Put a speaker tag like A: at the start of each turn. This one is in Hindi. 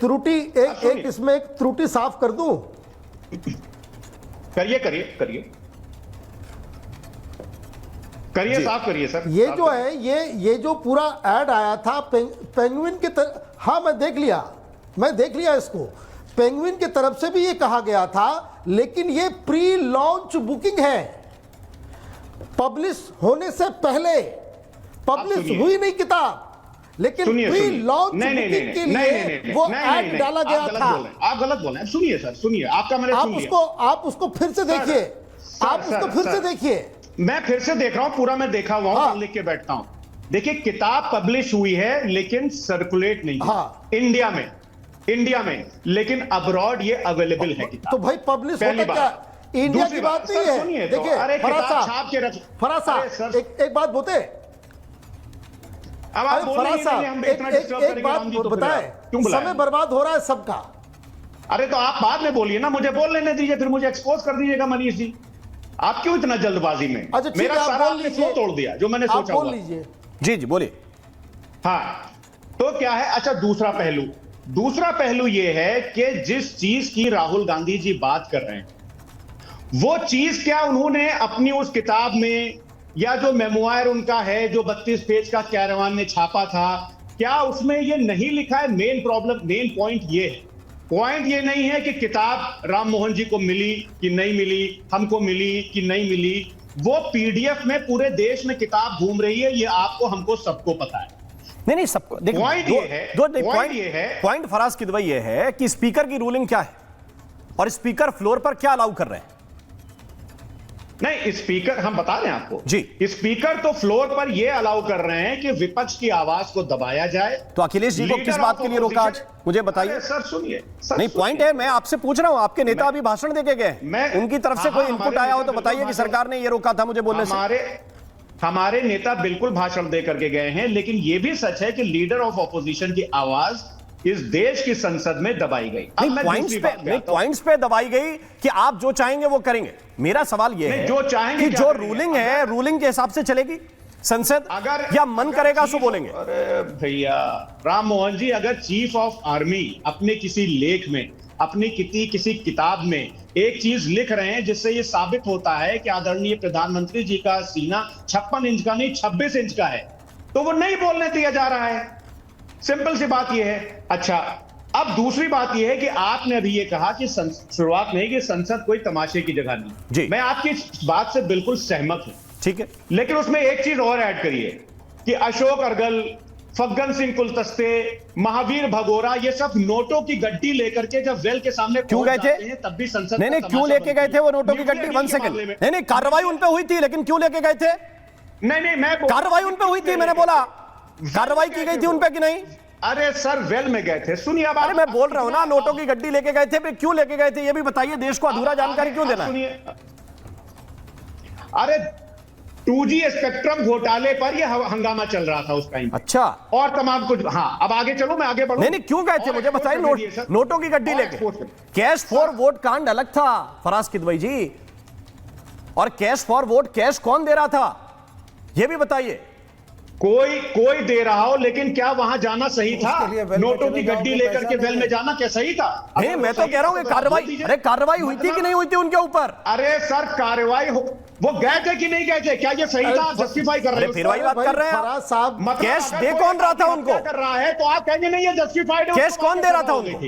A: त्रुटि एक इसमें एक त्रुटि साफ कर दूं।
B: करिए करिए करिए करिए, साफ करिए सर।
A: ये जो है ये जो पूरा ऐड आया था पेंगुइन के हाँ मैं देख लिया इसको। पेंगुइन की तरफ से भी ये कहा गया था, लेकिन ये प्री लॉन्च बुकिंग है, पब्लिश होने से पहले पब्लिश हुई नहीं किताब, लेकिन प्री लॉन्च बुकिंग के लिए वो ऐड डाला गया था।
B: आप गलत बोल रहे हैं। सुनिए सर, सुनिए, आपका मैंने सुन लिया।
A: आप उसको फिर से देखिए, आप उसको फिर से देखिए।
B: मैं फिर से देख रहा हूं, पूरा मैं देखा हुआ हूं, लिख के बैठता हूं। देखिए, किताब पब्लिश हुई है लेकिन सर्कुलेट नहीं है इंडिया में, लेकिन अब्रॉड ये अवेलेबल है किताब।
A: तो भाई पब्लिश होता क्या, इंडिया की बात नहीं है। देखिए फराज साहब एक बात बोलते,
B: अब आप
A: फराज साहब एक बात बताएं, समय बर्बाद हो रहा है सबका।
B: अरे तो आप बाद में बोलिए ना, मुझे बोल लेने दीजिए, फिर मुझे एक्सपोज कर दीजिएगा मनीष जी। आप क्यों इतना जल्दबाजी में?
A: अच्छा
B: मेरा सारा आपने फ्लो तोड़ दिया जो मैंने सोचा
A: बोल लीजिए।
C: जी बोलिए।
B: हाँ, तो क्या है? अच्छा, दूसरा पहलू यह है कि जिस चीज की राहुल गांधी जी बात कर रहे हैं, वो चीज क्या उन्होंने अपनी उस किताब में, या जो मेमोयर उनका है जो 32 पेज का कैरवान ने छापा था, क्या उसमें ये नहीं लिखा है? मेन पॉइंट ये नहीं है कि किताब राम मोहन जी को मिली कि नहीं मिली, हमको मिली कि नहीं मिली। वो पीडीएफ में पूरे देश में किताब घूम रही है, ये आपको हमको सबको पता है।
C: नहीं सबको पॉइंट फराज किदवई ये है कि स्पीकर की रूलिंग क्या है और स्पीकर फ्लोर पर क्या अलाउ कर रहे हैं।
B: नहीं, स्पीकर हम बता रहे हैं आपको
C: जी,
B: स्पीकर तो फ्लोर पर यह अलाउ कर रहे हैं कि विपक्ष की आवाज को दबाया जाए।
C: तो अखिलेश जी को किस बात के लिए रोका आज, मुझे बताइए।
B: सर सुनिए,
C: नहीं पॉइंट है, मैं आपसे पूछ रहा हूं, आपके नेता अभी भाषण देके गए, उनकी तरफ से कोई इनपुट आया हो तो बताइए कि सरकार ने ये रोका था मुझे बोलने से।
B: हमारे नेता बिल्कुल भाषण दे करके गए हैं, लेकिन यह भी सच है कि लीडर ऑफ ऑपोजिशन की आवाज इस देश की संसद में दबाई गई।
C: पॉइंट्स पे दबाई गई कि आप जो चाहेंगे वो करेंगे। मेरा सवाल यह है
B: जो चाहेंगे
C: कि जो रूलिंग है, रूलिंग के हिसाब से चलेगी संसद, अगर या मन करेगा सो बोलेंगे।
B: अरे भैया राम मोहन जी, अगर चीफ ऑफ आर्मी अपने किसी लेख में, अपनी किसी किताब में एक चीज लिख रहे हैं जिससे यह साबित होता है कि आदरणीय प्रधानमंत्री जी का सीना 56 इंच का नहीं 26 इंच का है, तो वो नहीं बोलने दिया जा रहा है। सिंपल सी बात यह है। अच्छा, अब दूसरी बात यह है कि आपने अभी यह कहा कि शुरुआत नहीं कि संसद कोई तमाशे की जगह नहीं। मैं आपकी इस बात से बिल्कुल सहमत हूं,
C: ठीक है,
B: लेकिन उसमें एक चीज और ऐड करिए कि अशोक अर्गल, फग्गन सिंह कुलतस्ते, महावीर भगोरा, ये सब नोटों की गड्डी लेकर के जब वेल के सामने
C: क्यों गए थे?
B: तब भी संसद
C: नहीं क्यों लेके गए थे वो नोटों की गड्डी? 1 सेकंड, नहीं कार्रवाई उन पे हुई थी, लेकिन क्यों लेके गए थे?
B: नहीं मैं
C: कार्रवाई उन पे हुई थी, मैंने बोला कार्रवाई की गई थी उन पे कि नहीं?
B: अरे सर वेल में गए थे, सुनिए। अब
C: अरे मैं बोल रहा हूं ना, नोटों की गड्डी लेके गए थे, फिर क्यों लेके गए थे ये भी बताइए, देश को अधूरा जानकारी क्यों देना है?
B: अरे 2G स्पेक्ट्रम घोटाले पर यह हंगामा चल रहा था उस टाइम।
C: अच्छा,
B: और तमाम कुछ। हाँ, अब आगे चलो, मैं आगे बढ़ूं।
C: नहीं क्यों गए थे मुझे बताइए। नोटों की गड्डी लेके कैश फॉर वोट कांड अलग था फराज किदवई जी, और कैश फॉर वोट कैश कौन दे रहा था ये भी बताइए।
B: कोई दे रहा हो, लेकिन क्या वहां जाना सही था? नोटों की गड्डी लेकर के वेल में जाना क्या सही था?
C: नहीं, मैं तो कह रहा हूं कि कार्रवाई हुई थी कि नहीं हुई थी उनके ऊपर?
B: अरे सर कार्रवाई वो गए थे कि नहीं गए थे? क्या ये सही था? जस्टिफाई कर रहे हैं,
C: फिर वही बात कर रहे हैं साहब। कैश दे कौन रहा था उनको?
B: कर रहा है तो आप कहेंगे नहीं ये जस्टिफाइड है।
C: कैश कौन दे रहा था उनको?